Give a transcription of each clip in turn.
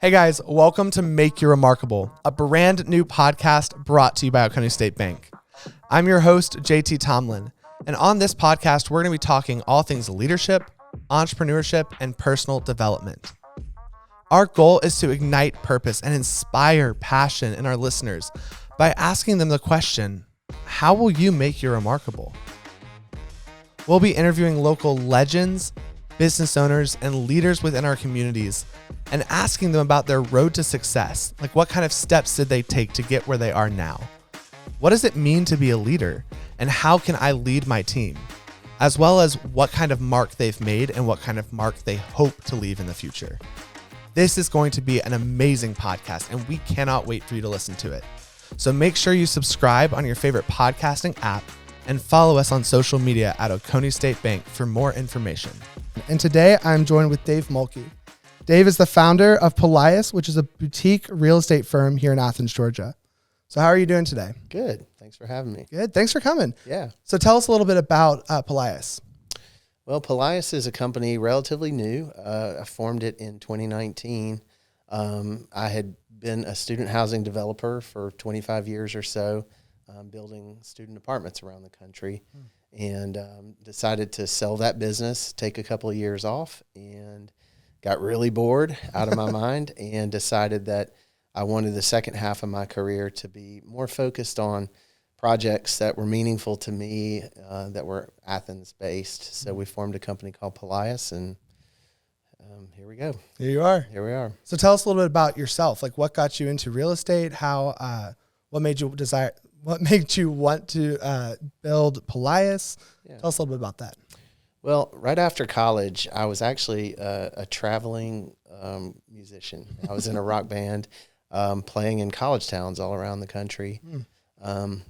Hey guys, welcome to Make You Remarkable, a brand new podcast brought to you by Oconee State Bank. I'm your host, JT Tomlin, and on this podcast, we're going to be talking all things leadership, entrepreneurship, and personal development. Our goal is to ignite purpose and inspire passion in our listeners by asking them the question, how will you make you remarkable? We'll be interviewing local legends, business owners, and leaders within our communities and asking them about their road to success. Like, what kind of steps did they take to get where they are now? What does it mean to be a leader? And how can I lead my team? As well as what kind of mark they've made and what kind of mark they hope to leave in the future. This is going to be an amazing podcast, and we cannot wait for you to listen to it. So make sure you subscribe on your favorite podcasting app and follow us on social media at Oconee State Bank for more information. And today I'm joined with Dave Mulkey. Dave is the founder of Polias, which is a boutique real estate firm here in Athens, Georgia. So how are you doing today? Good. Thanks for having me. Good. Thanks for coming. Yeah. So tell us a little bit about Polias. Well, Polias is a company relatively new. I formed it in 2019. I had been a student housing developer for 25 years or so, building student apartments around the country, and decided to sell that business, take a couple of years off, and got really bored out of my mind and decided that I wanted the second half of my career to be more focused on projects that were meaningful to me, that were Athens based. So we formed a company called Polias, and here we go. Here you are. Here we are. So tell us a little bit about yourself. Like, what got you into real estate? What made you want to build Polias? Yeah. Tell us a little bit about that. Well, right after college, I was actually a traveling musician. I was in a rock band, playing in college towns all around the country.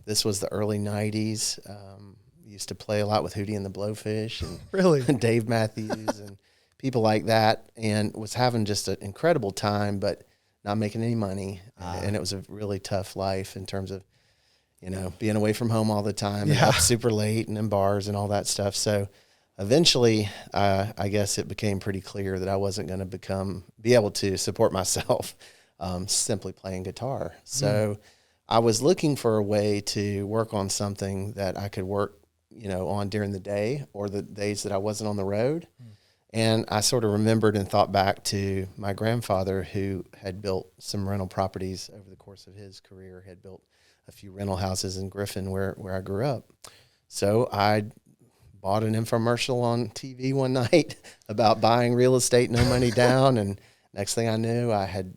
This was the early 90s. Used to play a lot with Hootie and the Blowfish and Really? Dave Matthews and people like that, and was having just an incredible time, but not making any money. And it was a really tough life in terms of, being away from home all the time and up super late and in bars and all that stuff. So eventually, I guess it became pretty clear that I wasn't going to be able to support myself simply playing guitar. So I was looking for a way to work on something that I could work, on during the day or the days that I wasn't on the road. And I sort of remembered and thought back to my grandfather, who had built some rental properties over the course of his career, had built a few rental houses in Griffin where I grew up. So I bought an infomercial on TV one night about buying real estate, no money down. And next thing I knew, I had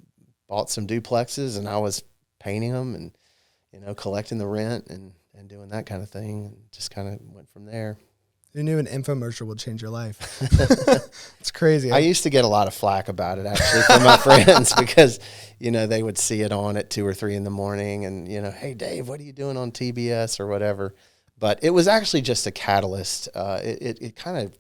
bought some duplexes and I was painting them and, collecting the rent and doing that kind of thing. And just kind of went from there. Who knew an infomercial would change your life? It's crazy. I used to get a lot of flack about it, actually, from my friends because, they would see it on at 2 or 3 in the morning and, hey, Dave, what are you doing on TBS or whatever? But it was actually just a catalyst. It kind of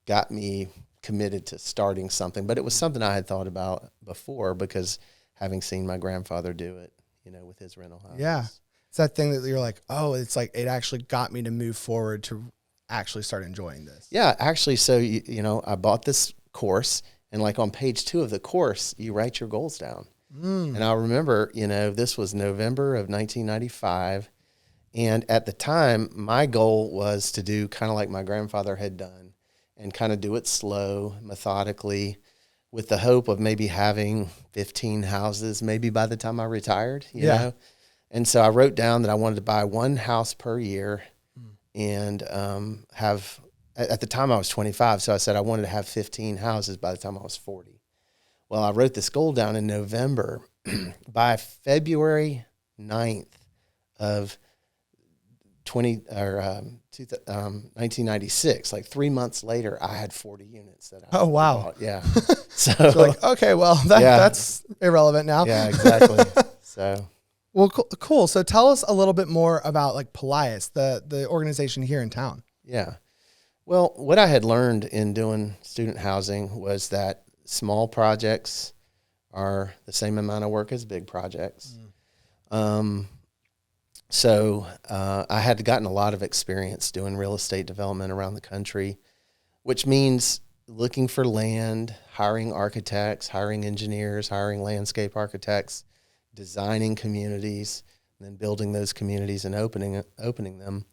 got me committed to starting something, but it was something I had thought about before because having seen my grandfather do it, with his rental house. Yeah. It's that thing that you're like, oh, it's like it actually got me to move forward to actually start enjoying this. Yeah, actually. So, I bought this course, and like on page 2 of the course, you write your goals down. And I remember, this was November of 1995. And at the time, my goal was to do kind of like my grandfather had done and kind of do it slow, methodically, with the hope of maybe having 15 houses, maybe by the time I retired, you know? And so I wrote down that I wanted to buy 1 house per year and have, at the time I was 25, so I said I wanted to have 15 houses by the time I was 40. Well, I wrote this goal down in November. By February 9th of 1996, like 3 months later, I had 40 units that I bought. Yeah. So like, okay, well, that's irrelevant now. Yeah, exactly. So. Well, cool. So tell us a little bit more about like Polias, the organization here in town. Yeah. Well, what I had learned in doing student housing was that small projects are the same amount of work as big projects. So I had gotten a lot of experience doing real estate development around the country, which means looking for land, hiring architects, hiring engineers, hiring landscape architects, designing communities, and then building those communities and opening them.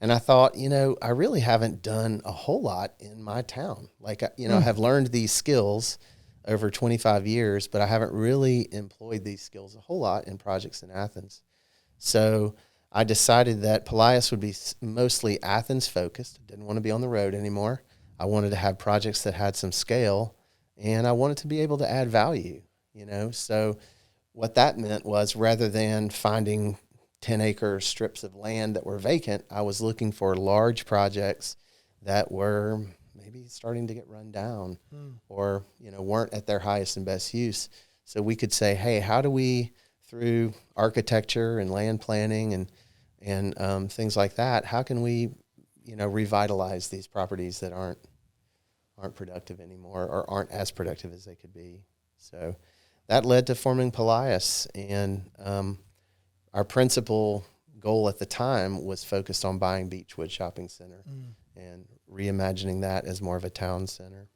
And I thought, I really haven't done a whole lot in my town. Like, I have learned these skills over 25 years, but I haven't really employed these skills a whole lot in projects in Athens. So I decided that Polias would be mostly Athens focused. Didn't want to be on the road anymore. I wanted to have projects that had some scale, and I wanted to be able to add value, So what that meant was, rather than finding 10-acre strips of land that were vacant, I was looking for large projects that were maybe starting to get run down or, weren't at their highest and best use. So we could say, hey, how do we, through architecture and land planning and things like that, how can we, revitalize these properties that aren't productive anymore or aren't as productive as they could be? So that led to forming Polias, and our principal goal at the time was focused on buying Beechwood Shopping Center and reimagining that as more of a town center.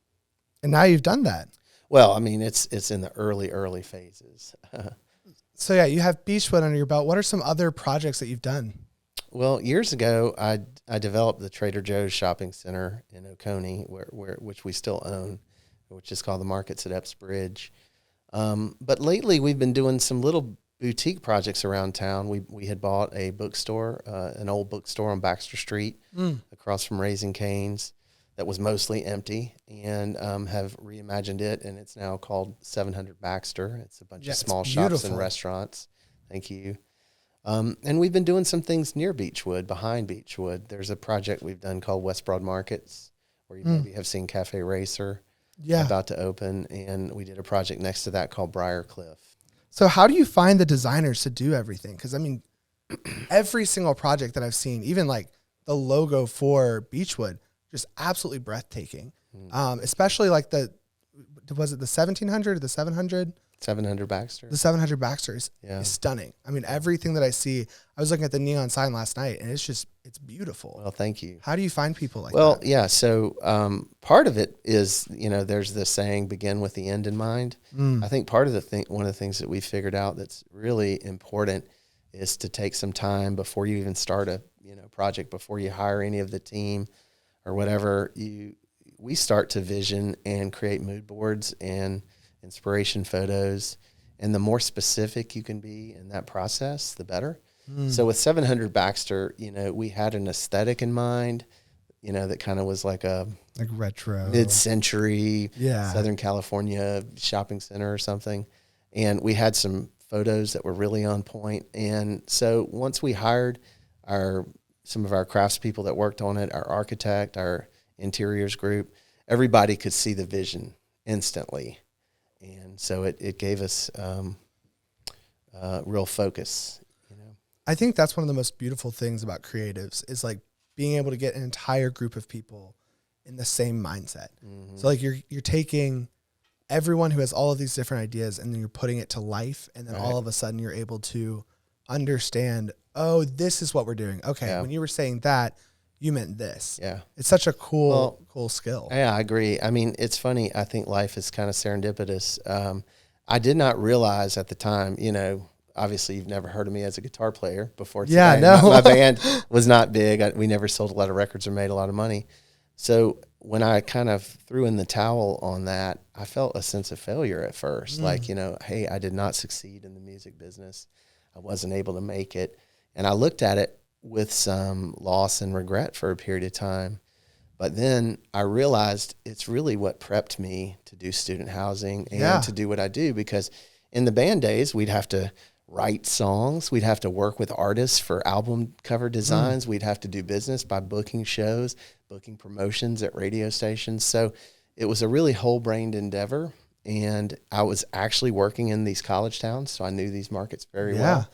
And now you've done that. Well, I mean, it's in the early phases. So yeah, you have Beechwood under your belt. What are some other projects that you've done? Well, years ago, I developed the Trader Joe's Shopping Center in Oconee, which we still own, which is called the Markets at Epps Bridge. But lately, we've been doing some little boutique projects around town. We had bought a bookstore, an old bookstore on Baxter Street, across from Raising Cane's, that was mostly empty, and have reimagined it, and it's now called 700 Baxter. It's a bunch of small shops and restaurants. Thank you. And we've been doing some things near Beechwood, behind Beechwood. There's a project we've done called West Broad Markets, where you maybe have seen Cafe Racer about to open, and we did a project next to that called Briarcliff. So how do you find the designers to do everything? Because, I mean, every single project that I've seen, even like the logo for Beechwood, just absolutely breathtaking. Especially like was it the 1700 or the 700? 700 Baxter. The 700 Baxter is stunning. I mean, everything that I see, I was looking at the neon sign last night, and it's beautiful. Well, thank you. How do you find people like that? Well, yeah. So part of it is, there's this saying, begin with the end in mind. I think part of one of the things that we figured out that's really important is to take some time before you even start a project, before you hire any of the team or whatever. We start to vision and create mood boards and inspiration photos, and the more specific you can be in that process, the better. So with 700 Baxter, we had an aesthetic in mind, that kind of was like retro, mid-century Southern California shopping center or something. And we had some photos that were really on point. And so once we hired some of our craftspeople that worked on it, our architect, our interiors group, everybody could see the vision instantly. And so it gave us real focus. I think that's one of the most beautiful things about creatives is like being able to get an entire group of people in the same mindset. So like you're taking everyone who has all of these different ideas and then you're putting it to life, and then all of a sudden you're able to understand, oh, this is what we're doing. Okay, when you were saying that, you meant this. Yeah. It's such a cool skill. Yeah, I agree. I mean, it's funny. I think life is kind of serendipitous. I did not realize at the time, obviously you've never heard of me as a guitar player before today. Yeah, no. My band was not big. We never sold a lot of records or made a lot of money. So when I kind of threw in the towel on that, I felt a sense of failure at first. Like, hey, I did not succeed in the music business. I wasn't able to make it. And I looked at it with some loss and regret for a period of time. But then I realized it's really what prepped me to do student housing and to do what I do, because in the band days, we'd have to write songs. We'd have to work with artists for album cover designs. We'd have to do business by booking shows, booking promotions at radio stations. So it was a really whole-brained endeavor. And I was actually working in these college towns, so I knew these markets very well.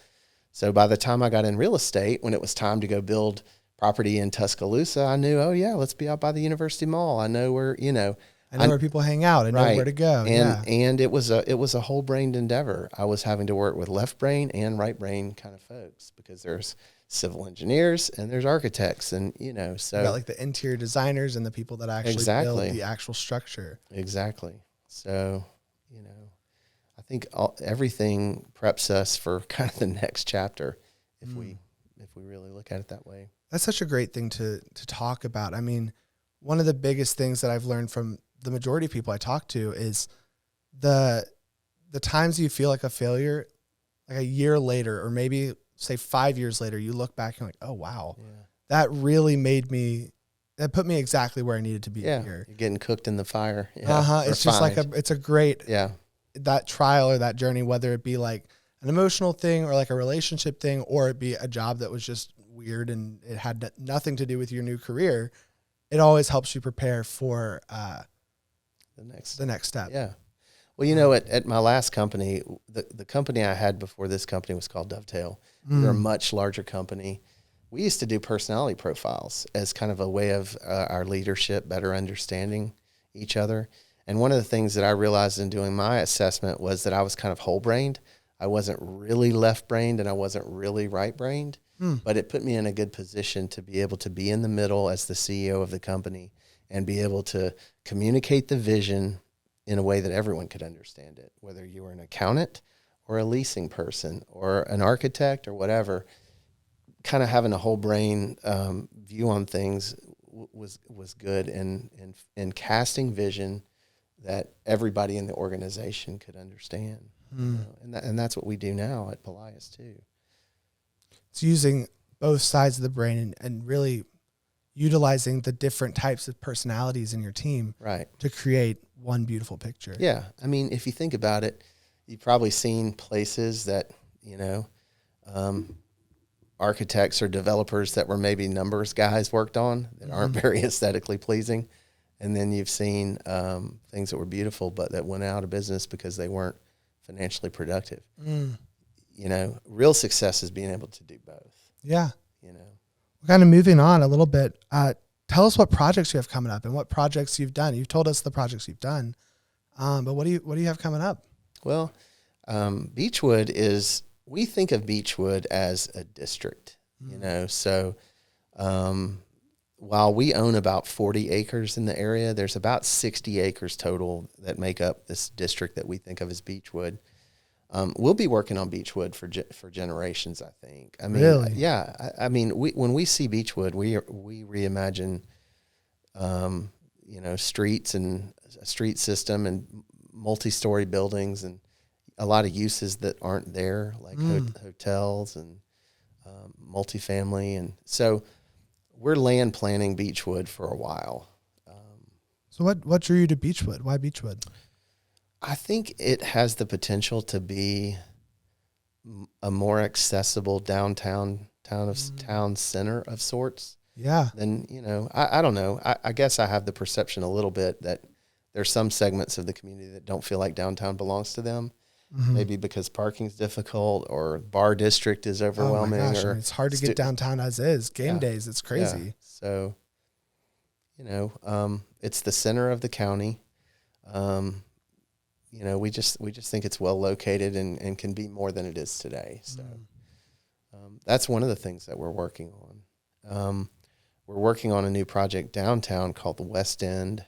So by the time I got in real estate, when it was time to go build property in Tuscaloosa, I knew, let's be out by the University Mall. I know where, I know where people hang out. I know right. where to go. And it was a whole brained endeavor. I was having to work with left brain and right brain kind of folks, because there's civil engineers and there's architects, and so you got like the interior designers and the people that actually build the actual structure. Exactly. So, I think everything preps us for kind of the next chapter if we really look at it that way. That's such a great thing to talk about. I mean, one of the biggest things that I've learned from the majority of people I talk to is the times you feel like a failure, like a year later, or maybe say 5 years later, you look back and you're like, oh, wow, that really that put me exactly where I needed to be here. You're getting cooked in the fire. It's just like it's a great, that trial or that journey, whether it be like an emotional thing or like a relationship thing, or it be a job that was just weird and it had nothing to do with your new career. It always helps you prepare for the next step. Yeah. Well, at my last company, the company I had before this company was called Dovetail. We were a much larger company. We used to do personality profiles as kind of a way of our leadership better understanding each other. And one of the things that I realized in doing my assessment was that I was kind of whole-brained. I wasn't really left-brained and I wasn't really right-brained, but it put me in a good position to be able to be in the middle as the CEO of the company and be able to communicate the vision in a way that everyone could understand it, whether you were an accountant or a leasing person or an architect or whatever. Kind of having a whole brain view on things was good in casting vision that everybody in the organization could understand. And that's what we do now at Polias too. It's using both sides of the brain and really utilizing the different types of personalities in your team to create one beautiful picture. Yeah. I mean, if you think about it, you've probably seen places that, architects or developers that were maybe numbers guys worked on that aren't very aesthetically pleasing. And then you've seen things that were beautiful, but that went out of business because they weren't financially productive. Real success is being able to do both. Yeah. We're kind of moving on a little bit. Tell us what projects you have coming up and what projects you've done. You've told us the projects you've done, but what do you have coming up? Well, Beechwood we think of Beechwood as a district, so while we own about 40 acres in the area, there's about 60 acres total that make up this district that we think of as Beechwood. We'll be working on Beechwood for generations, I think. I mean, really? Yeah. I mean, when we see Beechwood, we reimagine, streets and a street system and multi-story buildings and a lot of uses that aren't there, like hotels and multifamily. And so we're land planning Beechwood for a while. So what drew you to Beechwood? Why Beechwood? I think it has the potential to be a more accessible town center of sorts. Yeah. Then, I don't know. I guess I have the perception a little bit that there's some segments of the community that don't feel like downtown belongs to them. Maybe because parking's difficult or bar district is overwhelming. Oh my gosh, or it's hard to get downtown as is. Game days, it's crazy. Yeah. So, it's the center of the county. We just think it's well located and can be more than it is today. So that's one of the things that we're working on. We're working on a new project downtown called the West End,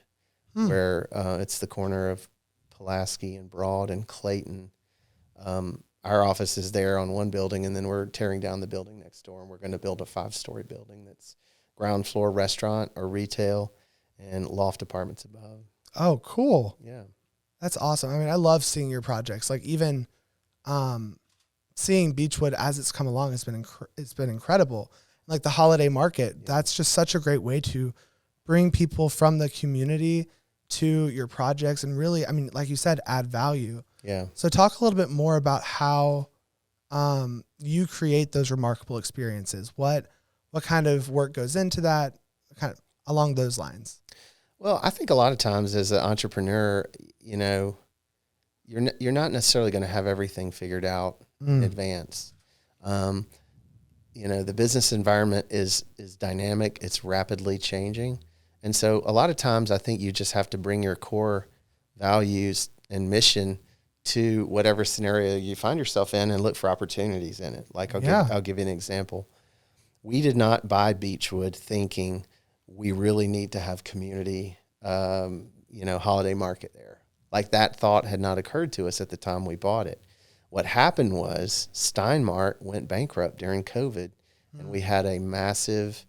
where it's the corner of Pulaski and Broad and Clayton. Our office is there on one building, and then we're tearing down the building next door, and we're going to build a 5-story building that's ground floor restaurant or retail and loft apartments above. Oh, cool. Yeah. That's awesome. I mean, I love seeing your projects. Like even seeing Beechwood as it's come along has been it's been incredible. Like the holiday market, that's just such a great way to bring people from the community to your projects and really, I mean, like you said, add value. Yeah. So talk a little bit more about how you create those remarkable experiences. What kind of work goes into that, kind of along those lines? Well, I think a lot of times as an entrepreneur, you're not necessarily going to have everything figured out in advance. The business environment is dynamic. It's rapidly changing. And so a lot of times I think you just have to bring your core values and mission to whatever scenario you find yourself in and look for opportunities in it. Like I'll give you an example. We did not buy Beechwood thinking we really need to have community, holiday market there. Like that thought had not occurred to us at the time we bought it. What happened was Steinmart went bankrupt during COVID, and we had a massive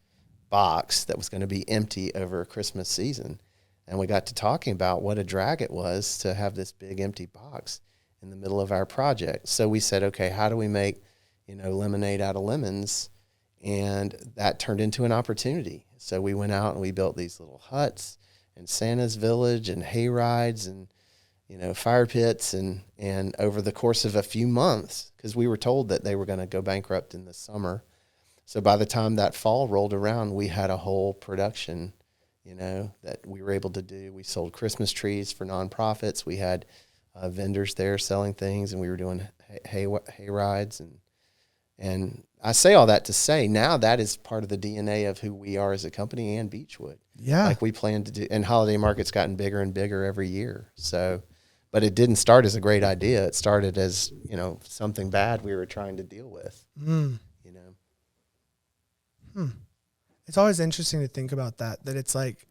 box that was going to be empty over Christmas season. And we got to talking about what a drag it was to have this big empty box in the middle of our project. So we said, okay, how do we make, lemonade out of lemons? And that turned into an opportunity. So we went out and we built these little huts and Santa's Village and hay rides and, fire pits. And over the course of a few months, because we were told that they were going to go bankrupt in the summer. So by the time that fall rolled around, we had a whole production, that we were able to do. We sold Christmas trees for nonprofits. We had vendors there selling things, and we were doing hay rides. And I say all that to say now that is part of the DNA of who we are as a company and Beechwood. Yeah. Like we plan to do, and Holiday Market's gotten bigger and bigger every year. So, but it didn't start as a great idea. It started as, something bad we were trying to deal with, It's always interesting to think about that it's like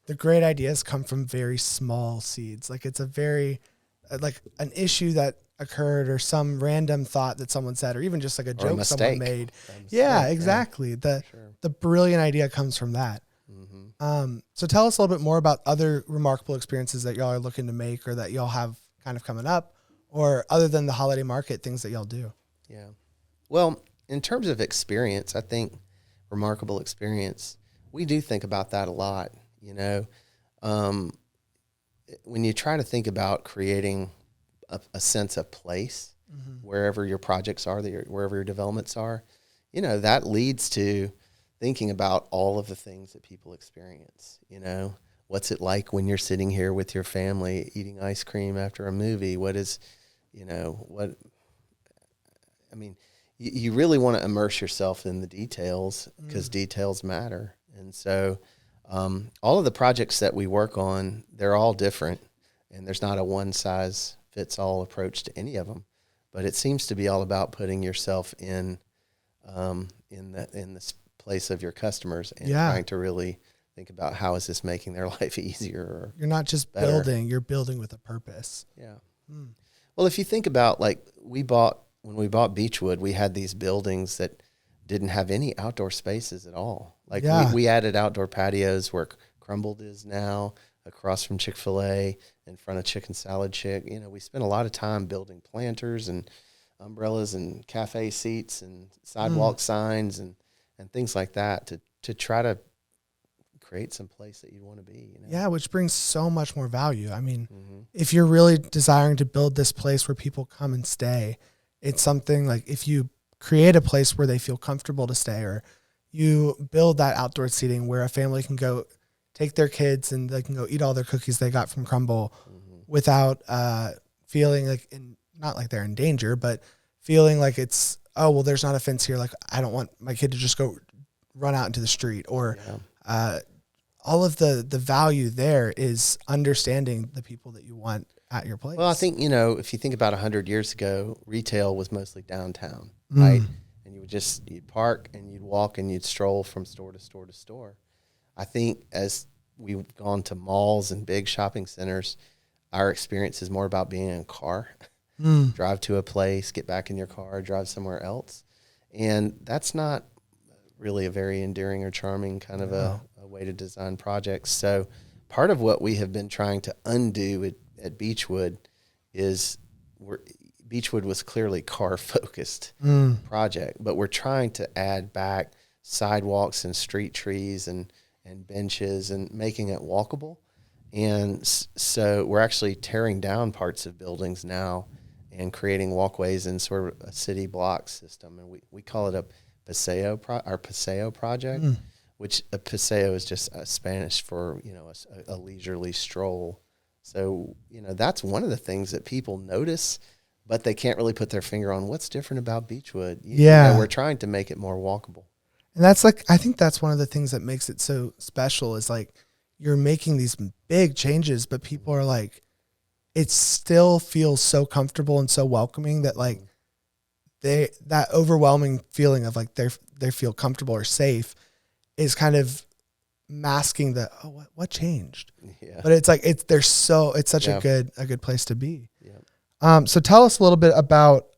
the great ideas come from very small seeds. Like it's a very, like an issue that occurred or some random thought that someone said, or even just like a joke someone made. Yeah, exactly. The brilliant idea comes from that. So tell us a little bit more about other remarkable experiences that y'all are looking to make or that y'all have kind of coming up, or other than the holiday market, things that y'all do. Yeah. Well, in terms of experience, I think remarkable experience, we do think about that a lot. When you try to think about creating a sense of place wherever your projects are, wherever your developments are, that leads to thinking about all of the things that people experience. What's it like when you're sitting here with your family eating ice cream after a movie? You really want to immerse yourself in the details because details matter. And so all of the projects that we work on, they're all different, and there's not a one-size-fits-all approach to any of them. But it seems to be all about putting yourself in this place of your customers and trying to really think about how is this making their life easier. You're not just better. building, you're building with a purpose. Yeah. Well, if you think about when we bought Beechwood, we had these buildings that didn't have any outdoor spaces at all. We added outdoor patios where Crumbled is now, across from Chick-fil-A, in front of Chicken Salad Chick. We spent a lot of time building planters and umbrellas and cafe seats and sidewalk signs and things like that to try to create some place that you'd want to be. Yeah, which brings so much more value. I mean, if you're really desiring to build this place where people come and stay, it's something like if you create a place where they feel comfortable to stay, or you build that outdoor seating where a family can go take their kids and they can go eat all their cookies they got from Crumble without feeling like, not like they're in danger, but feeling like it's, oh, well, there's not a fence here. Like, I don't want my kid to just go run out into the street, or all of the value there is understanding the people that you want at your place. Well, I think, if you think about 100 years ago, retail was mostly downtown, right? And you'd park and you'd walk and you'd stroll from store to store to store. I think as we've gone to malls and big shopping centers, our experience is more about being in a car, drive to a place, get back in your car, drive somewhere else. And that's not really a very endearing or charming kind of a way to design projects. So part of what we have been trying to undo at Beechwood is Beechwood was clearly car-focused project, but we're trying to add back sidewalks and street trees and benches and making it walkable. And so we're actually tearing down parts of buildings now and creating walkways in sort of a city block system. And we call it our Paseo project, which a paseo is just Spanish for, a leisurely stroll. So, that's one of the things that people notice, but they can't really put their finger on what's different about Beechwood. We're trying to make it more walkable. And that's I think that's one of the things that makes it so special is you're making these big changes, but people are like, it still feels so comfortable and so welcoming that like that overwhelming feeling of like they feel comfortable or safe is kind of masking the, what changed? Yeah. But it's like, it's such a good place to be. Yeah. So tell us a little bit about,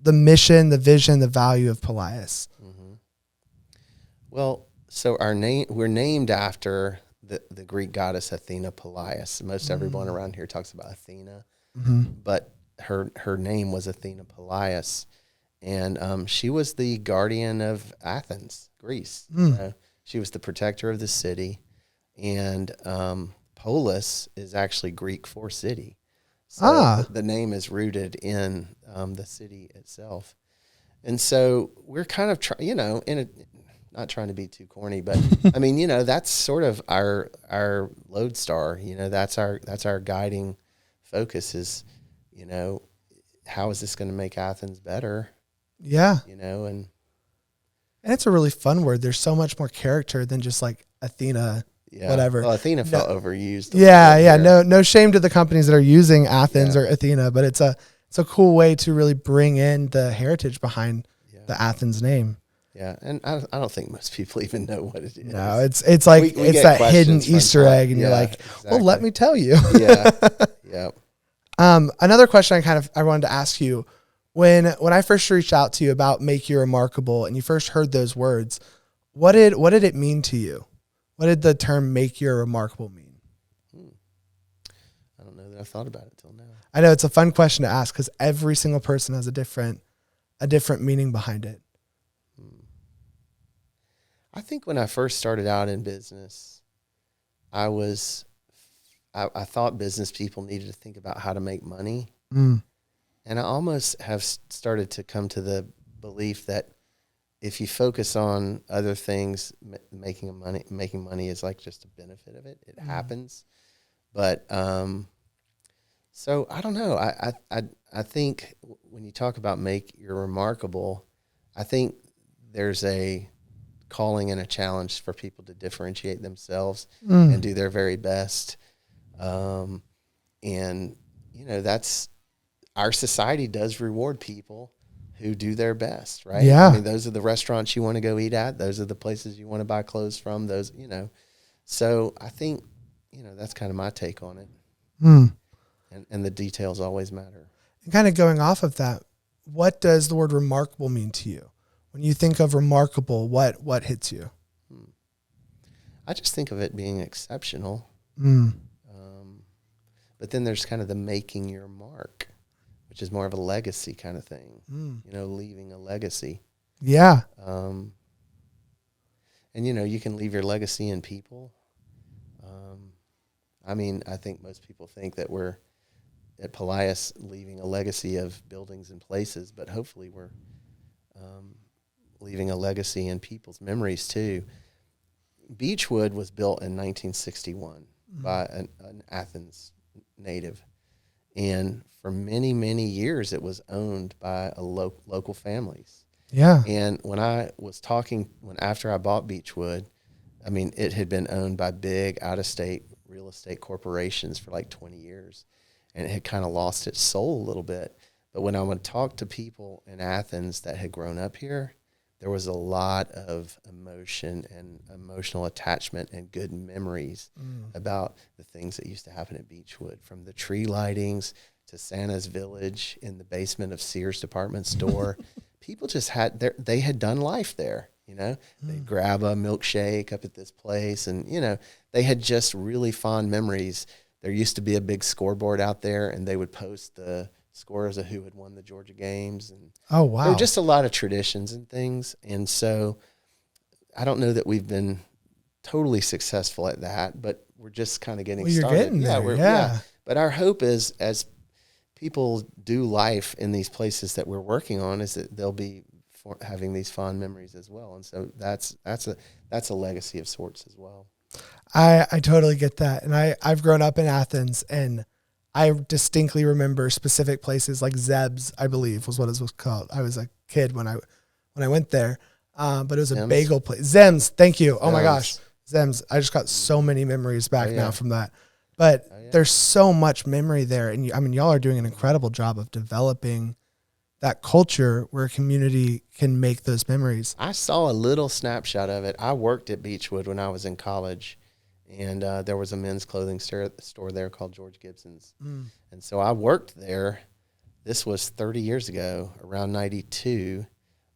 the mission, the vision, the value of Polias. Mm-hmm. Well, so we're named after the Greek goddess Athena Polias. Most everyone around here talks about Athena, but her name was Athena Polias, and she was the guardian of Athens, Greece. She was the protector of the city, and Polis is actually Greek for city. So the name is rooted in the city itself. And so we're kind of, not trying to be too corny, but I mean, that's sort of our lodestar, that's our guiding focus is, how is this going to make Athens better? Yeah. And it's a really fun word. There's so much more character than just like Athena. Yeah. Whatever. Well, Athena felt overused. Yeah. No shame to the companies that are using Athens or Athena, but it's a cool way to really bring in the heritage behind the Athens name. Yeah, and I don't think most people even know what it is. No, it's like it's that hidden Easter egg, and you're like, exactly. Well, let me tell you. Yeah. Another question I wanted to ask you, when I first reached out to you about Make You Remarkable, and you first heard those words, what did it mean to you? What did the term "make you remarkable" mean? I don't know that I've thought about it till now. I know it's a fun question to ask because every single person has a different meaning behind it. I think when I first started out in business, I thought business people needed to think about how to make money. And I almost have started to come to the belief that if you focus on other things, making money is like just a benefit of it. It happens. But, so I don't know. I think when you talk about make you remarkable, I think there's a calling and a challenge for people to differentiate themselves and do their very best. And that's, our society does reward people who do their best, right? Yeah. I mean, those are the restaurants you want to go eat at. Those are the places you want to buy clothes from. Those, So I think, that's kind of my take on it. And the details always matter. And kind of going off of that, what does the word remarkable mean to you? When you think of remarkable, what hits you? I just think of it being exceptional. But then there's kind of the making your mark, which is more of a legacy kind of thing, leaving a legacy. Yeah. And, you can leave your legacy in people. I mean, I think most people think that we're at Polias leaving a legacy of buildings and places, but hopefully we're leaving a legacy in people's memories too. Beechwood was built in 1961 by an Athens native. And for many, many years, it was owned by local families. Yeah. And when I was after I bought Beechwood, I mean, it had been owned by big out-of-state real estate corporations for like 20 years. And it had kind of lost its soul a little bit. But when I would talk to people in Athens that had grown up here, there was a lot of emotion and emotional attachment and good memories about the things that used to happen at Beechwood, from the tree lightings to Santa's Village in the basement of Sears department store. People just they had done life there, They'd grab a milkshake up at this place and, they had just really fond memories. There used to be a big scoreboard out there, and they would post the scores of who had won the Georgia games. And oh, wow. There were just a lot of traditions and things. And so I don't know that we've been totally successful at that, but we're just kind of getting started. You're getting there. Yeah. But our hope is, as people do life in these places that we're working on, is that they'll be having these fond memories as well. And so that's a legacy of sorts as well. I totally get that. And I've grown up in Athens, and I distinctly remember specific places like Zeb's, I believe was what it was called. I was a kid when I went there. But it was a bagel place. Zem's, thank you. Oh my gosh. Zems. I just got so many memories back Oh, yeah. now from that. But Oh, yeah. there's so much memory there. And y'all are doing an incredible job of developing that culture where a community can make those memories. I saw a little snapshot of it. I worked at Beechwood when I was in college, and there was a men's clothing store there called George Gibson's. And so I worked there. This was 30 years ago, around 92.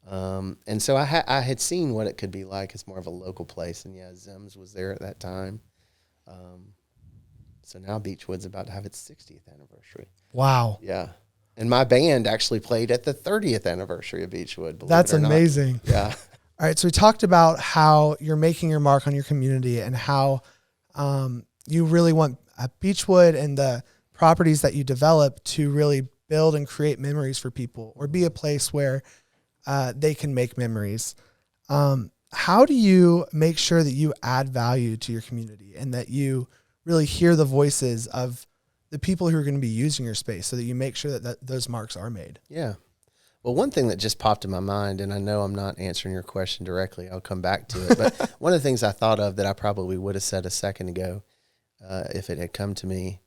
And so I had seen what it could be like as more of a local place. And, yeah, Zems was there at that time. So now Beechwood's about to have its 60th anniversary. Wow. Yeah. And my band actually played at the 30th anniversary of Beechwood. That's amazing. Yeah. All right. So we talked about how you're making your mark on your community and how you really want Beechwood and the properties that you develop to really build and create memories for people or be a place where they can make memories. How do you make sure that you add value to your community and that you really hear the voices of the people who are going to be using your space so that you make sure that those marks are made? Yeah. Well, one thing that just popped in my mind, and I know I'm not answering your question directly, I'll come back to it, but one of the things I thought of that I probably would have said a second ago, if it had come to me,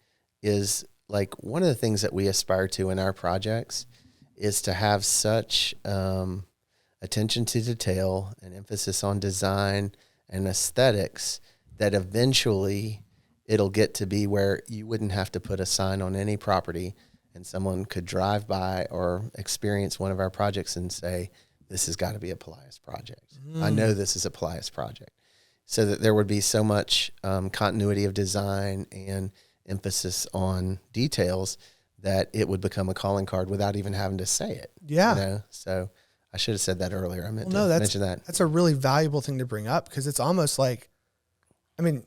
is like one of the things that we aspire to in our projects is to have such attention to detail and emphasis on design and aesthetics that eventually it'll get to be where you wouldn't have to put a sign on any property and someone could drive by or experience one of our projects and say, this has got to be a Polias project. I know this is a Polias project. So that there would be so much continuity of design and emphasis on details that it would become a calling card without even having to say it. Yeah. You know? So I should have said that earlier. I meant to mention that. That's a really valuable thing to bring up because it's almost like, I mean,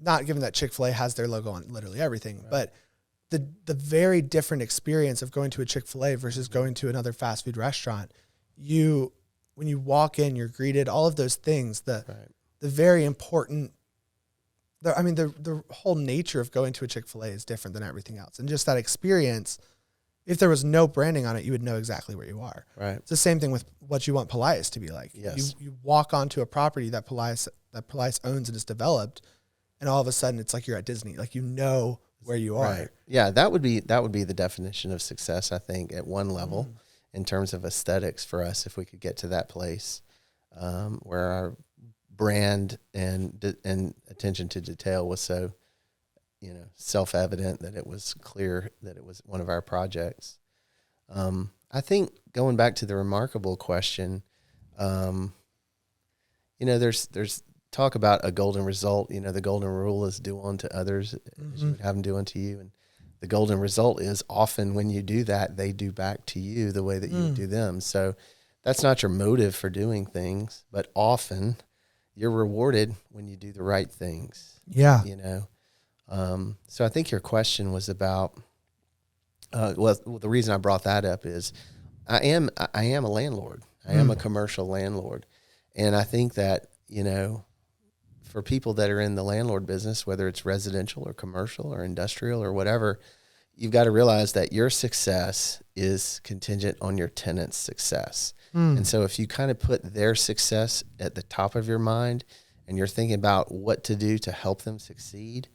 not given that Chick-fil-A has their logo on literally everything, right, but the very different experience of going to a Chick-fil-A versus going to another fast food restaurant, when you walk in, you're greeted, all of those things, the very important, the whole nature of going to a Chick-fil-A is different than everything else. And just that experience, if there was no branding on it, you would know exactly where you are. Right. It's the same thing with what you want Polias to be like. Yes. You walk onto a property that Polias owns and is developed, and all of a sudden it's like you're at Disney. Like you know where you are. Right. Yeah, that would be the definition of success, I think, at one level in terms of aesthetics for us, if we could get to that place where our brand and attention to detail was so, self-evident that it was clear that it was one of our projects. I think going back to the remarkable question, there's talk about a golden result. The golden rule is do unto others as you would have them do unto you. And the golden result is often when you do that, they do back to you the way that you would do them. So that's not your motive for doing things, but often you're rewarded when you do the right things. Yeah. So I think your question was about, the reason I brought that up is I am a landlord. I am a commercial landlord. And I think that, for people that are in the landlord business, whether it's residential or commercial or industrial or whatever, you've got to realize that your success is contingent on your tenant's success. And so if you kind of put their success at the top of your mind and you're thinking about what to do to help them succeed,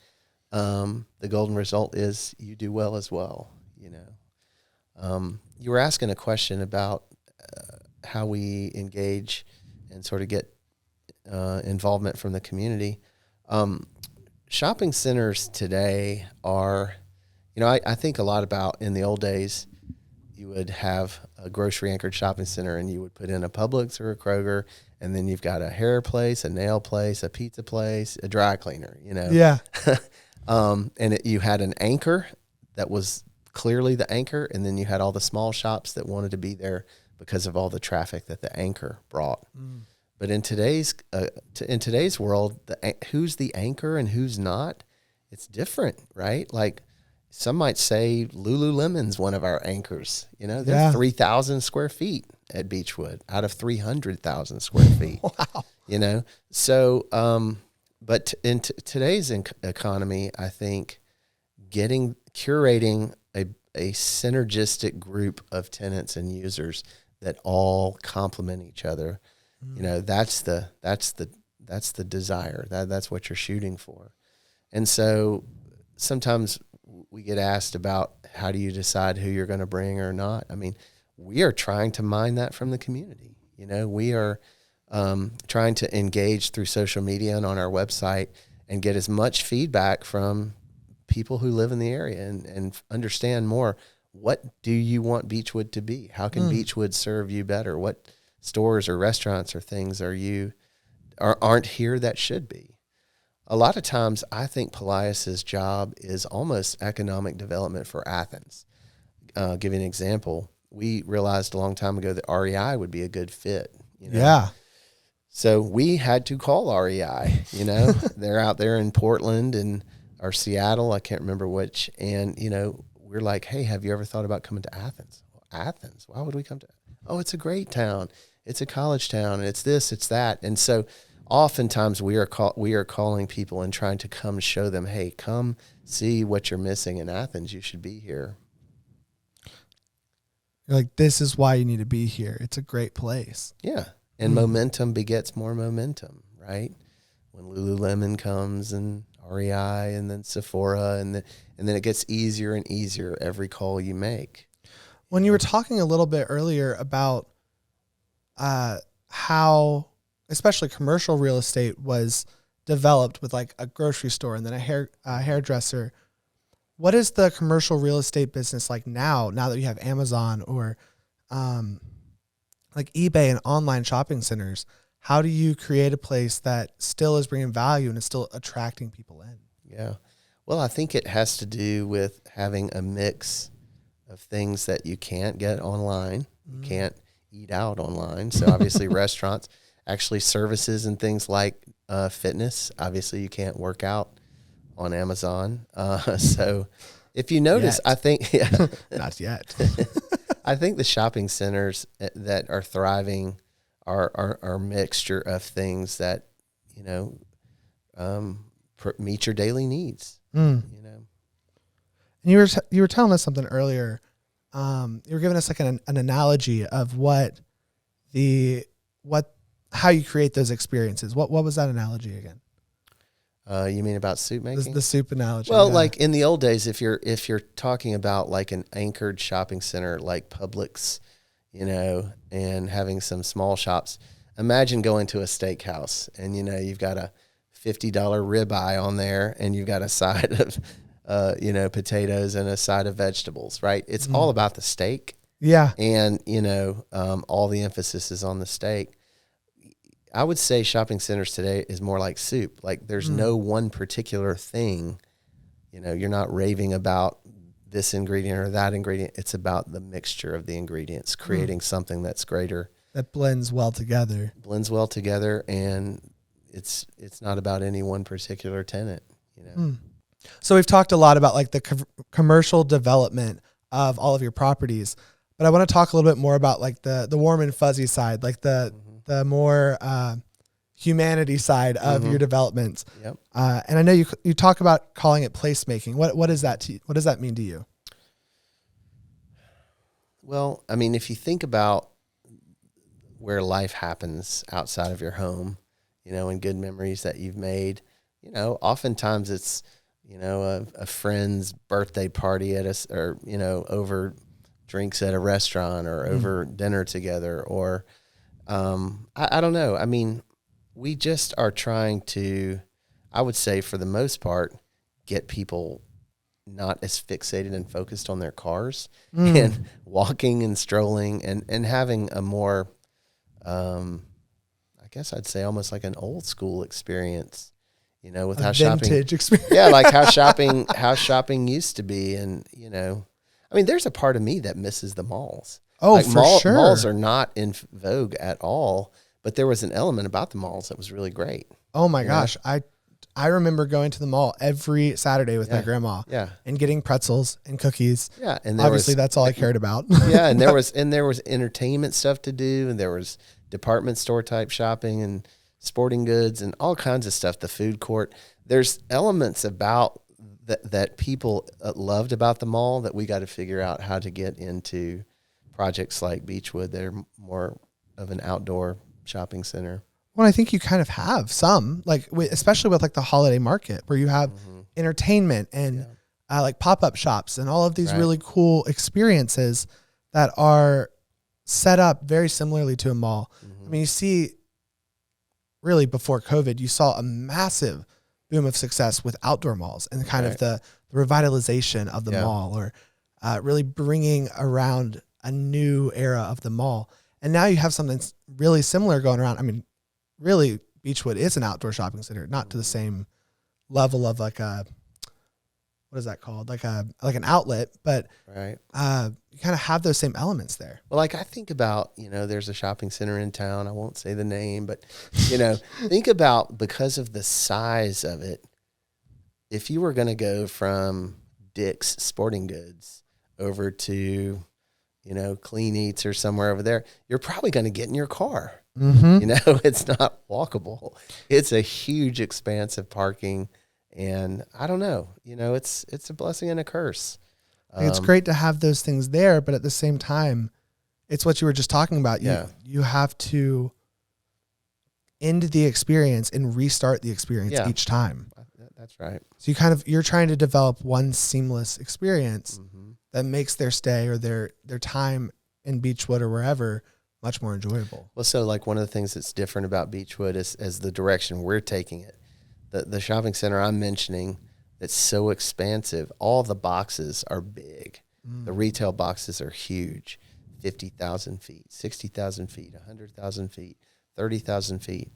the golden result is you do well as well. You were asking a question about how we engage and sort of get involvement from the community. Shopping centers today are, I think a lot about in the old days, you would have a grocery anchored shopping center and you would put in a Publix or a Kroger, and then you've got a hair place, a nail place, a pizza place, a dry cleaner, Yeah. And you had an anchor that was clearly the anchor, and then you had all the small shops that wanted to be there because of all the traffic that the anchor brought. But in today's world, who's the anchor and who's not, it's different, right? Like some might say Lululemon's one of our anchors. They're 3,000 square feet at Beechwood out of 300,000 square feet. Wow. So, but in today's economy, I think curating a synergistic group of tenants and users that all complement each other, that's the That's the desire. That's what you're shooting for. And so sometimes we get asked about how do you decide who you're going to bring or not. I mean, we are trying to mine that from the community. You know, we are trying to engage through social media and on our website and get as much feedback from people who live in the area and understand more. What do you want Beechwood to be? How can Beechwood serve you better? What stores or restaurants or things aren't here that should be? A lot of times I think Polias's job is almost economic development for Athens. Give you an example. We realized a long time ago that REI would be a good fit. You know? Yeah. So we had to call REI, you know, they're out there in Portland or Seattle. I can't remember which. And, you know, we're like, hey, have you ever thought about coming to Athens? Well, Athens? Why would we come to? Oh, it's a great town. It's a college town. It's this, it's that. And so oftentimes we are calling people and trying to come show them, hey, come see what you're missing in Athens. You should be here. You're like, this is why you need to be here. It's a great place. Yeah. And momentum begets more momentum, right? When Lululemon comes and REI and then Sephora and then it gets easier and easier every call you make. When you were talking a little bit earlier about how especially commercial real estate was developed with like a grocery store and then a hairdresser, what is the commercial real estate business like now that you have Amazon or like eBay and online shopping centers? How do you create a place that still is bringing value and is still attracting people in? Yeah. Well, I think it has to do with having a mix of things that you can't get online. You can't eat out online. So obviously restaurants, actually services and things like fitness. Obviously you can't work out on Amazon. So if you notice, I think, not yet. I think the shopping centers that are thriving are a mixture of things that, you know, meet your daily needs, you know. And you were telling us something earlier. You were giving us like an analogy of how you create those experiences. What was that analogy again? You mean about soup making? The soup analogy. Well, like in the old days, if you're talking about like an anchored shopping center like Publix, you know, and having some small shops, imagine going to a steakhouse and, you know, you've got a $50 ribeye on there and you've got a side of, you know, potatoes and a side of vegetables, right? It's all about the steak. Yeah. And, you know, all the emphasis is on the steak. I would say shopping centers today is more like soup. Like there's no one particular thing, you know, you're not raving about this ingredient or that ingredient. It's about the mixture of the ingredients, creating something that's greater. That blends well together. And it's not about any one particular tenant, you know. So we've talked a lot about like the commercial development of all of your properties, but I want to talk a little bit more about like the warm and fuzzy side, like the more humanity side of your developments. Yep. And I know you talk about calling it placemaking. What is that what does that mean to you? Well, I mean, if you think about where life happens outside of your home, you know, and good memories that you've made, you know, oftentimes it's, you know, a friend's birthday party or, you know, over drinks at a restaurant or over dinner together or, I don't know. I mean, we just are trying to, I would say for the most part, get people not as fixated and focused on their cars and walking and strolling and having a more, I guess I'd say almost like an old school experience, you know, with how shopping, experience. Yeah, like how shopping used to be. And, you know, I mean, there's a part of me that misses the malls. Oh, like for sure. Malls are not in vogue at all, but there was an element about the malls that was really great. Oh my gosh. I remember going to the mall every Saturday with my grandma and getting pretzels and cookies. Yeah. And obviously that's all I cared about. Yeah. And there was entertainment stuff to do. And there was department store type shopping and sporting goods and all kinds of stuff. The food court, there's elements about that people loved about the mall that we got to figure out how to get into projects like Beechwood. They're more of an outdoor shopping center. Well, I think you kind of have some, like especially with like the holiday market where you have entertainment and like pop-up shops and all of these really cool experiences that are set up very similarly to a mall. I mean, you see really before COVID, you saw a massive boom of success with outdoor malls and kind of the revitalization of the mall, or really bringing around a new era of the mall. And now you have something really similar going around. I mean, really, Beechwood is an outdoor shopping center, not to the same level of like a, what is that called? Like an outlet, but you kind of have those same elements there. Well, like I think about, there's a shopping center in town. I won't say the name, but, think about, because of the size of it, if you were going to go from Dick's Sporting Goods over to, Clean Eats or somewhere over there, you're probably going to get in your car. It's not walkable. It's a huge expanse of parking. And I don't know, it's a blessing and a curse. It's great to have those things there, but at the same time, it's what you were just talking about. You have to end the experience and restart the experience each time. That's right. So you're trying to develop one seamless experience that makes their stay or their time in Beechwood or wherever much more enjoyable. Well, so like one of the things that's different about Beechwood is the direction we're taking it. The shopping center I'm mentioning that's so expansive, all the boxes are big. The retail boxes are huge, 50,000 feet, 60,000 feet, 100,000 feet, 30,000 feet.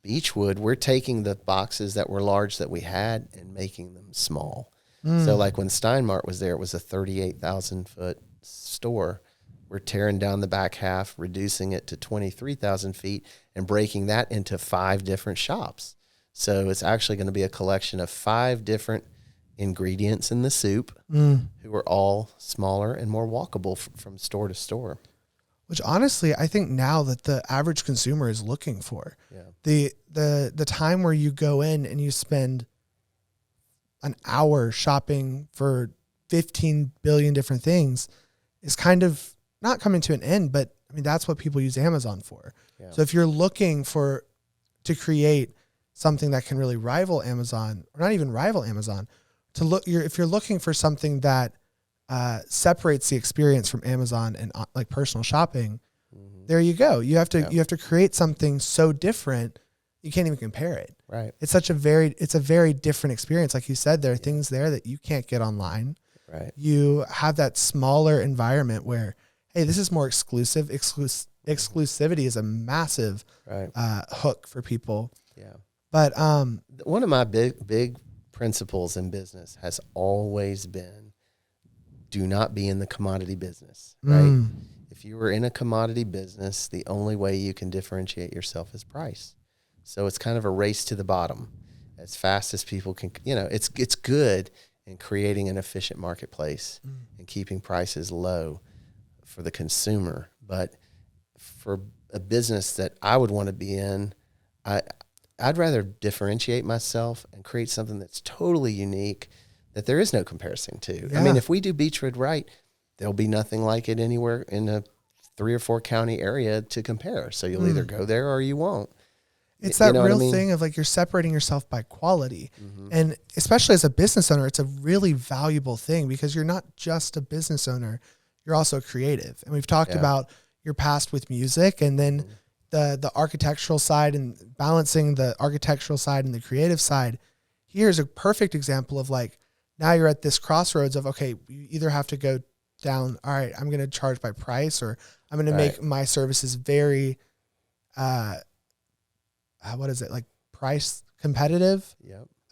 Beechwood, we're taking the boxes that were large that we had and making them small. So like when Steinmart was there, it was a 38,000 foot store. We're tearing down the back half, reducing it to 23,000 feet and breaking that into 5 different shops. So it's actually going to be a collection of 5 different ingredients in the soup who are all smaller and more walkable from store to store. Which honestly, I think now that the average consumer is looking for. The time where you go in and you spend an hour shopping for 15 billion different things is kind of not coming to an end, but I mean, that's what people use Amazon for. So if you're looking to create something that can really rival Amazon, or not even rival Amazon, if you're looking for something that separates the experience from Amazon and like personal shopping, there you go. You have to create something so different you can't even compare it. Right. It's a very different experience. Like you said, there are things there that you can't get online. Right. You have that smaller environment where, hey, this is more exclusive. Exclusivity is a massive hook for people. Yeah. But one of my big principles in business has always been, do not be in the commodity business, right? If you were in a commodity business, the only way you can differentiate yourself is price. So it's kind of a race to the bottom as fast as people can, it's good in creating an efficient marketplace and keeping prices low for the consumer. But for a business that I would want to be in, I'd rather differentiate myself and create something that's totally unique that there is no comparison to. Yeah. I mean, if we do Beechwood right, there'll be nothing like it anywhere in a 3 or 4 county area to compare. So you'll either go there or you won't. It's that real thing of like you're separating yourself by quality. And especially as a business owner, it's a really valuable thing because you're not just a business owner, you're also creative. And we've talked about your past with music and then the architectural side and balancing the architectural side and the creative side. Here's a perfect example of like, now you're at this crossroads of, okay, you either have to go down, all right, I'm going to charge by price, or I'm going to make my services very, what is it, like price competitive?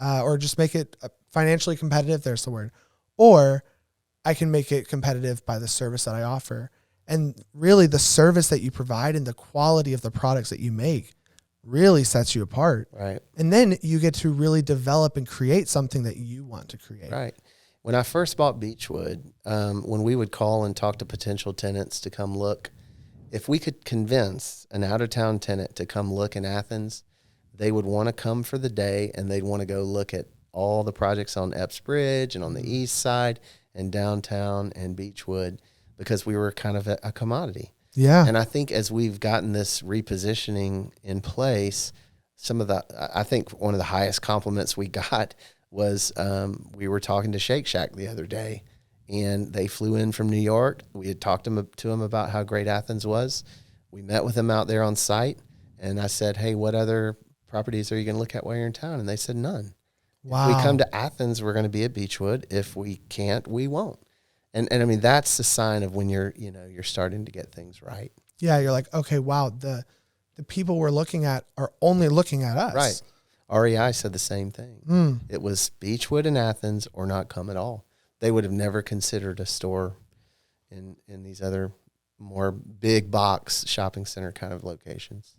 Or just make it financially competitive, there's the word. Or I can make it competitive by the service that I offer. And really the service that you provide and the quality of the products that you make really sets you apart. Right. And then you get to really develop and create something that you want to create. Right. When I first bought Beechwood, when we would call and talk to potential tenants to come look, if we could convince an out-of-town tenant to come look in Athens, they would want to come for the day and they'd want to go look at all the projects on Epps Bridge and on the east side and downtown and Beechwood, because we were kind of a commodity. Yeah. And I think as we've gotten this repositioning in place, I think one of the highest compliments we got was we were talking to Shake Shack the other day, and they flew in from New York. We had talked to them about how great Athens was. We met with them out there on site, and I said, hey, what other properties are you going to look at while you're in town? And they said, none. Wow. If we come to Athens, we're going to be at Beechwood. If we can't, we won't. And I mean, that's the sign of when you're starting to get things right. Yeah. You're like, okay, wow. The people we're looking at are only looking at us. Right. REI said the same thing. It was Beechwood and Athens or not come at all. They would have never considered a store in these other more big box shopping center kind of locations.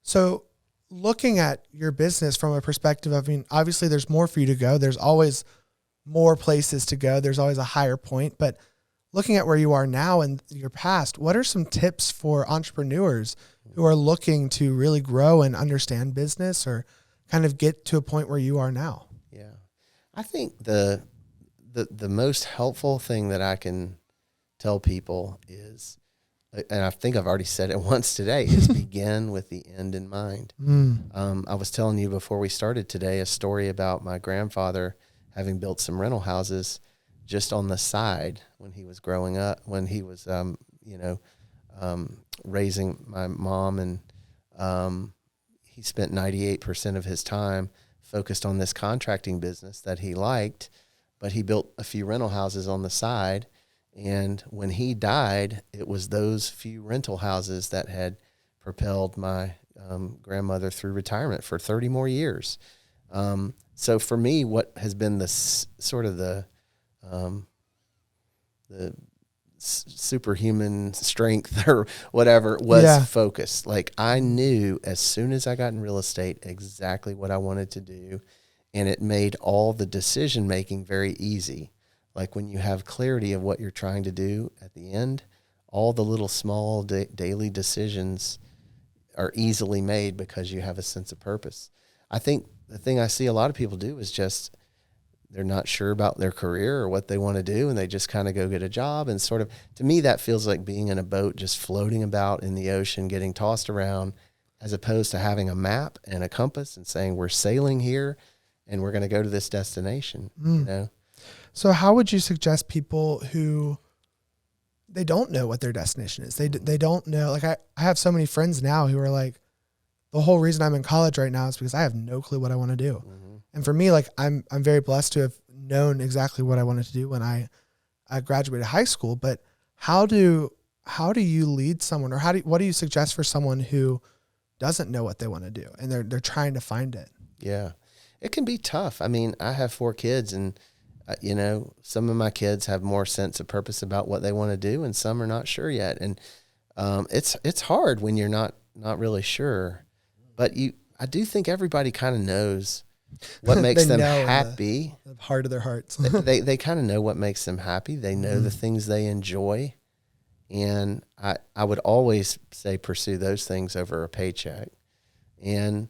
So looking at your business from a perspective of, I mean, obviously there's more for you to go. There's always more places to go. There's always a higher point, but looking at where you are now and your past, what are some tips for entrepreneurs who are looking to really grow and understand business or kind of get to a point where you are now? Yeah. I think the most helpful thing that I can tell people is, and I think I've already said it once today, is begin with the end in mind. I was telling you before we started today a story about my grandfather having built some rental houses just on the side when he was growing up, when he was, raising my mom, and he spent 98% of his time focused on this contracting business that he liked, but he built a few rental houses on the side. And when he died, it was those few rental houses that had propelled my grandmother through retirement for 30 more years. So for me, what has been the superhuman strength or whatever was focus. Like, I knew as soon as I got in real estate exactly what I wanted to do, and it made all the decision making very easy. Like, when you have clarity of what you're trying to do at the end, all the little small daily decisions are easily made because you have a sense of purpose. I think the thing I see a lot of people do is just they're not sure about their career or what they want to do, and they just kind of go get a job. And sort of, to me, that feels like being in a boat just floating about in the ocean, getting tossed around, as opposed to having a map and a compass and saying, we're sailing here and we're going to go to this destination, you know? So how would you suggest people who they don't know what their destination is? They don't know. Like, I have so many friends now who are like, the whole reason I'm in college right now is because I have no clue what I want to do. And for me, like, I'm very blessed to have known exactly what I wanted to do when I graduated high school. But how do you lead someone, or what do you suggest for someone who doesn't know what they want to do and they're trying to find it? Yeah, it can be tough. I mean, I have 4 kids, and some of my kids have more sense of purpose about what they want to do, and some are not sure yet. And it's hard when you're not really sure. But I do think everybody kind of knows what makes them happy. The heart of their hearts. they kind of know what makes them happy. They know the things they enjoy. And I would always say pursue those things over a paycheck. And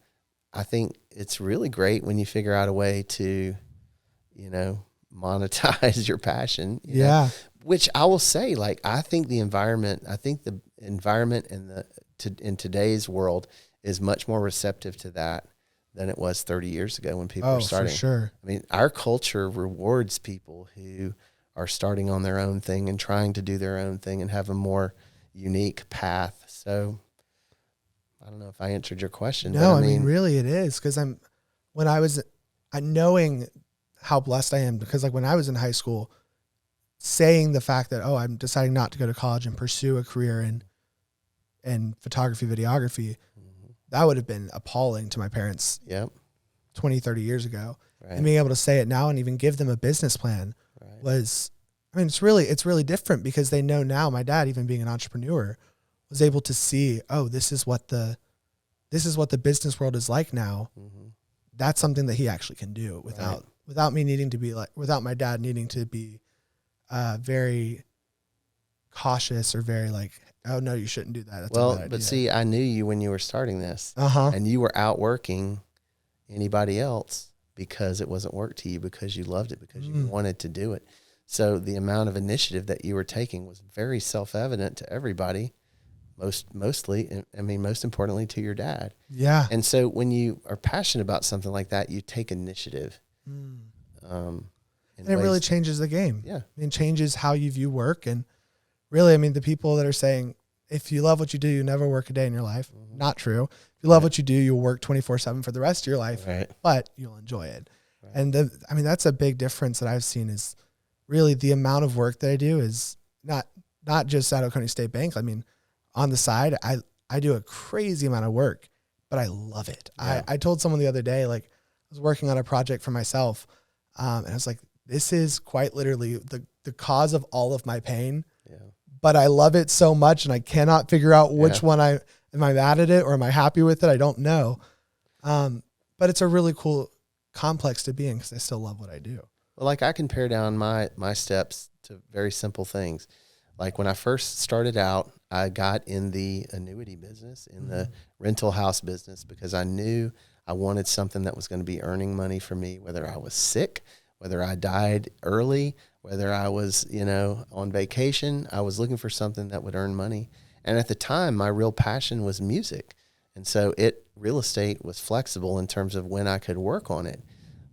I think it's really great when you figure out a way to, monetize your passion. You know? Which I will say, like, I think the environment in today's world is much more receptive to that than it was 30 years ago when people were starting. For sure. I mean, our culture rewards people who are starting on their own thing and trying to do their own thing and have a more unique path. So I don't know if I answered your question. No, I mean, really it is. Because knowing how blessed I am, because like when I was in high school, saying the fact that, I'm deciding not to go to college and pursue a career in photography, videography, that would have been appalling to my parents 20, 30 years ago. Right. And being able to say it now and even give them a business plan was, it's really different, because they know now, my dad, even being an entrepreneur, was able to see, this is what the business world is like now. That's something that he actually can do without me needing to be like, without my dad needing to be very cautious or very like, oh no, you shouldn't do that. That's a bad idea. But see, I knew you when you were starting this, and you were outworking anybody else because it wasn't work to you, because you loved it, because you wanted to do it. So the amount of initiative that you were taking was very self-evident to everybody. mostly, I mean, most importantly to your dad. Yeah. And so when you are passionate about something like that, you take initiative. And it really changes the game. Yeah. It changes how you view work. And really, I mean, the people that are saying, if you love what you do, you never work a day in your life. Not true. If you love what you do, you'll work 24/7 for the rest of your life, but you'll enjoy it. Right. And I mean, that's a big difference that I've seen is really the amount of work that I do is not just at Oconee State Bank. I mean, on the side, I do a crazy amount of work, but I love it. Yeah. I told someone the other day, like I was working on a project for myself. And I was like, this is quite literally the cause of all of my pain, but I love it so much and I cannot figure out which one am I mad at it or am I happy with it? I don't know. But it's a really cool complex to be in because I still love what I do. Well, like I can pare down my steps to very simple things. Like when I first started out, I got in the annuity business, in the rental house business, because I knew I wanted something that was going to be earning money for me, whether I was sick, whether I died early, whether I was, on vacation. I was looking for something that would earn money. And at the time, my real passion was music. And so real estate was flexible in terms of when I could work on it.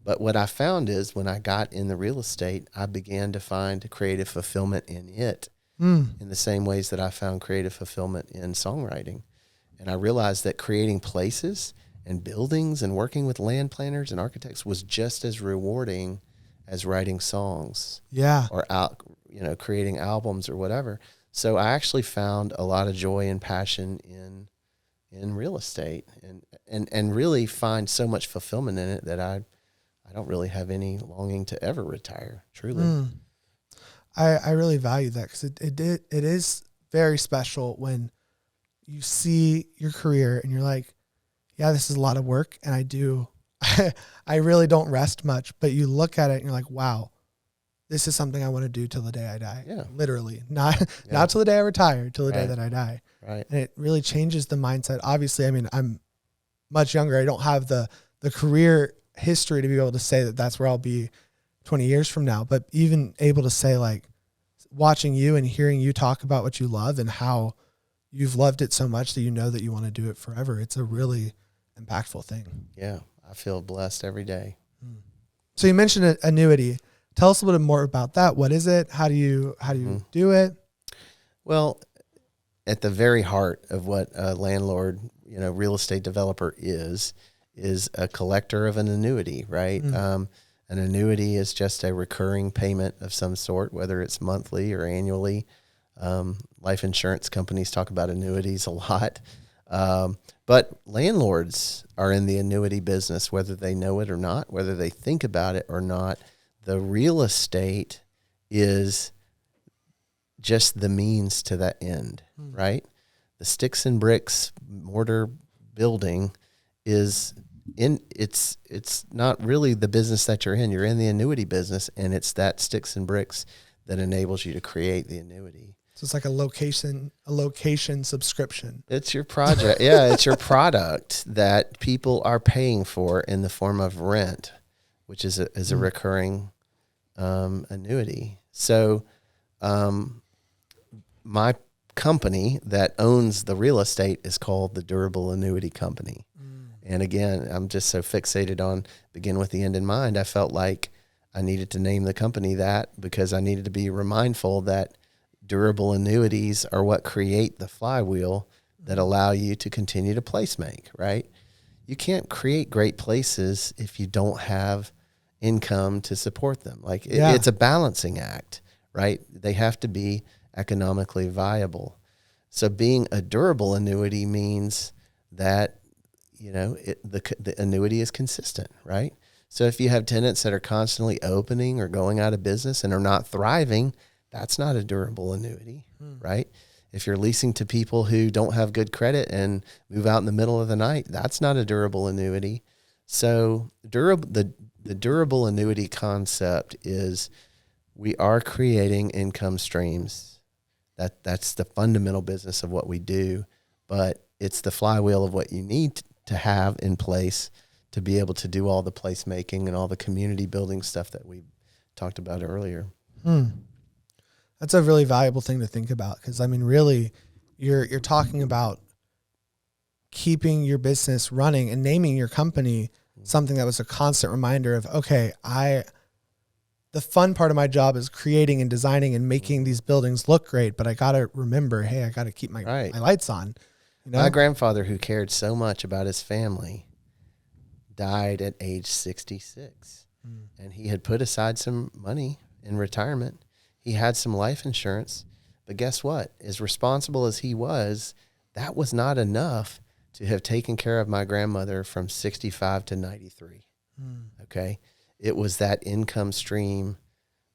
But what I found is when I got in the real estate, I began to find creative fulfillment in it in the same ways that I found creative fulfillment in songwriting. And I realized that creating places and buildings and working with land planners and architects was just as rewarding as writing songs. Yeah. Or creating albums or whatever. So I actually found a lot of joy and passion in real estate and really find so much fulfillment in it that I don't really have any longing to ever retire, truly. I really value that because it is very special when you see your career and you're like, yeah, this is a lot of work and I really don't rest much, but you look at it and you're like, wow, this is something I want to do till the day I die. Yeah. Literally. Not till the day I retire, till the day that I die. Right. And it really changes the mindset. Obviously, I mean, I'm much younger. I don't have the career history to be able to say that that's where I'll be 20 years from now, but even able to say, like, watching you and hearing you talk about what you love and how you've loved it so much that you know that you want to do it forever. It's a really impactful thing. Yeah. I feel blessed every day. So you mentioned annuity. Tell us a little bit more about that. What is it? How do you do it? Well, at the very heart of what a landlord, real estate developer is a collector of an annuity, right? An annuity is just a recurring payment of some sort, whether it's monthly or annually. Life insurance companies talk about annuities a lot. But landlords are in the annuity business, whether they know it or not, whether they think about it or not. The real estate is just the means to that end, right? The sticks and bricks mortar building it's not really the business that you're in. You're in the annuity business, and it's that sticks and bricks that enables you to create the annuity. So it's like a location subscription. It's your project. Yeah, it's your product that people are paying for in the form of rent, which is a recurring annuity. So my company that owns the real estate is called the Durable Annuity Company. And again, I'm just so fixated on begin with the end in mind. I felt like I needed to name the company that because I needed to be mindful that durable annuities are what create the flywheel that allow you to continue to place make, right? You can't create great places if you don't have income to support them. It's a balancing act, right? They have to be economically viable. So being a durable annuity means that, the annuity is consistent, right? So if you have tenants that are constantly opening or going out of business and are not thriving, that's not a durable annuity, right? If you're leasing to people who don't have good credit and move out in the middle of the night, that's not a durable annuity. So the durable annuity concept is we are creating income streams. That's the fundamental business of what we do, but it's the flywheel of what you need to have in place to be able to do all the placemaking and all the community building stuff that we talked about earlier. That's a really valuable thing to think about because, I mean, really, You're talking about keeping your business running and naming your company something that was a constant reminder of, okay, the fun part of my job is creating and designing and making these buildings look great, but I got to remember, hey, I got to keep my lights on. You know? My grandfather, who cared so much about his family, died at age 66. And he had put aside some money in retirement. He had some life insurance. But guess what? As responsible as he was, that was not enough to have taken care of my grandmother from 65 to 93. Okay? It was that income stream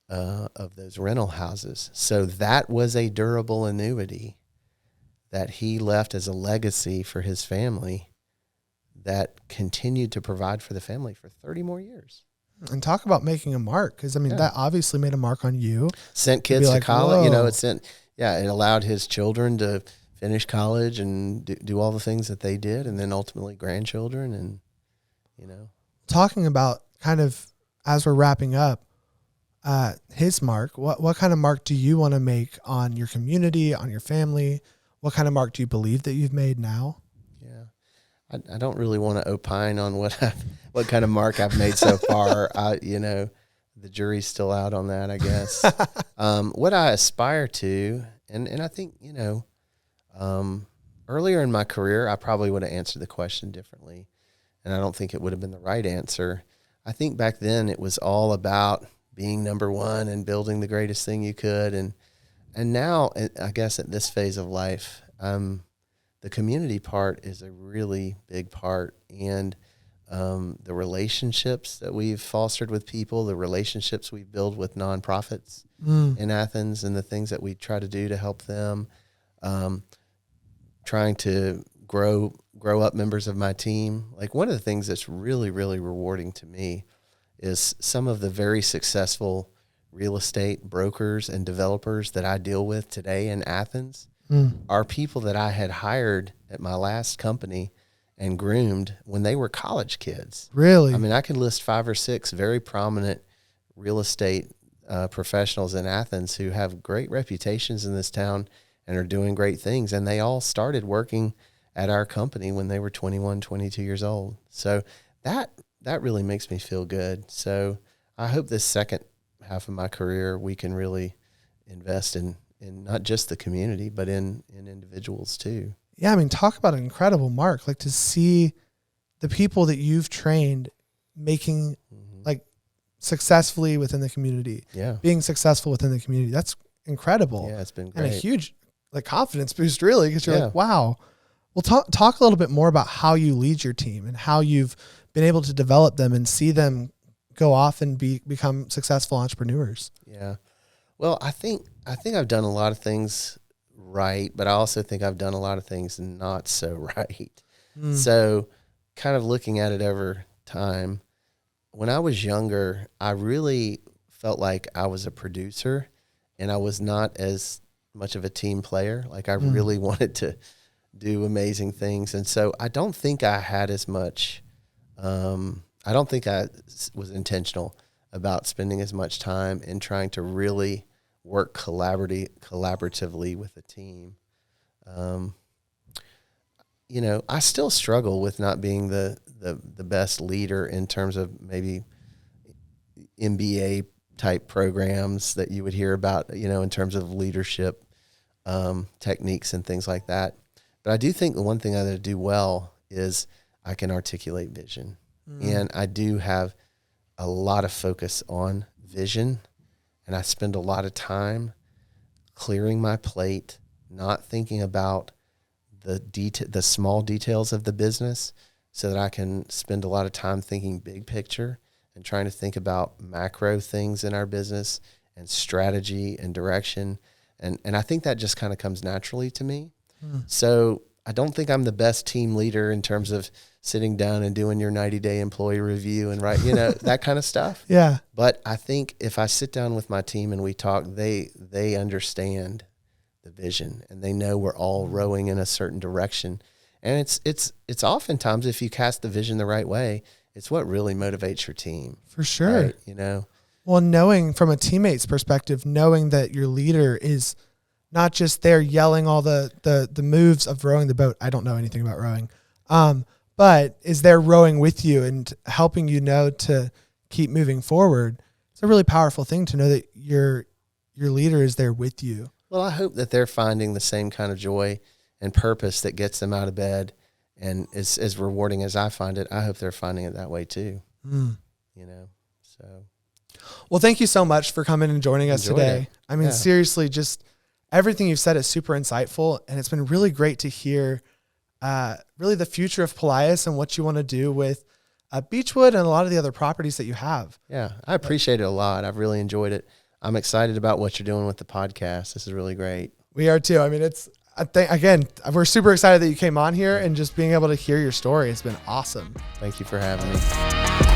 of those rental houses. So that was a durable annuity that he left as a legacy for his family that continued to provide for the family for 30 more years. And talk about making a mark, because, I mean, that obviously made a mark on you. Sent kids to college. You know, it allowed his children to finish college and do all the things that they did, and then ultimately grandchildren. And, you know. Talking about kind of, as we're wrapping up, his mark, what kind of mark do you want to make on your community, on your family? What kind of mark do you believe that you've made now? Yeah. I don't really want to opine on what kind of mark I've made so far. You know, the jury's still out on that, I guess. What I aspire to, and I think, you know, earlier in my career, I probably would have answered the question differently, and I don't think it would have been the right answer. I think back then it was all about being number one and building the greatest thing you could. And now, I guess at this phase of life, the community part is a really big part. And the relationships that we've fostered with people, the relationships we build with nonprofits in Athens, and the things that we try to do to help them, trying to grow up members of my team. Like, one of the things that's really, really rewarding to me is some of the very successful real estate brokers and developers that I deal with today in Athens are people that I had hired at my last company and groomed when they were college kids. Really? I mean, I could list 5 or 6 very prominent real estate professionals in Athens who have great reputations in this town and are doing great things. And they all started working at our company when they were 21, 22 years old. So that really makes me feel good. So I hope this second half of my career, we can really invest in not just the community, but in individuals too. Yeah, I mean, talk about an incredible mark. Like, to see the people that you've trained making like successfully within the community, being successful within the community. That's incredible. Yeah, it's been great. And a huge like confidence boost, really, because you're like, wow. Well, talk a little bit more about how you lead your team and how you've been able to develop them and see them go off and become successful entrepreneurs. Yeah. Well, I think I've done a lot of things right, but I also think I've done a lot of things not so right. So kind of looking at it over time, when I was younger, I really felt like I was a producer and I was not as much of a team player. Like, I really wanted to do amazing things. And so I don't think I had as much, I don't think I was intentional about spending as much time in trying to really work collaboratively with a team. You know, I still struggle with not being the best leader in terms of maybe MBA type programs that you would hear about, you know, in terms of leadership techniques and things like that. But I do think the one thing I do well is I can articulate vision. And I do have a lot of focus on vision. And I spend a lot of time clearing my plate, not thinking about the small details of the business, so that I can spend a lot of time thinking big picture and trying to think about macro things in our business and strategy and direction. And I think that just kind of comes naturally to me. So I don't think I'm the best team leader in terms of sitting down and doing your 90-day employee review and that kind of stuff. Yeah. But I think if I sit down with my team and we talk, they understand the vision and they know we're all rowing in a certain direction. And it's oftentimes, if you cast the vision the right way, it's what really motivates your team. For sure. Right? You know? Well, knowing from a teammate's perspective, knowing that your leader is not just there yelling all the moves of rowing the boat. I don't know anything about rowing. But is there rowing with you and helping you know to keep moving forward. It's a really powerful thing to know that your leader is there with you. Well, I hope that they're finding the same kind of joy and purpose that gets them out of bed and is as rewarding as I find it. I hope they're finding it that way too. You know, so. Well, thank you so much for coming and joining us today. I mean, Yeah. seriously, just everything you've said is super insightful, and it's been really great to hear really the future of Polias and what you want to do with Beechwood and a lot of the other properties that you have. Yeah, I appreciate it a lot. I've really enjoyed it. I'm excited about what you're doing with the podcast. This is really great. We are too. I mean, again, we're super excited that you came on here and just being able to hear your story. It's been awesome. Thank you for having me.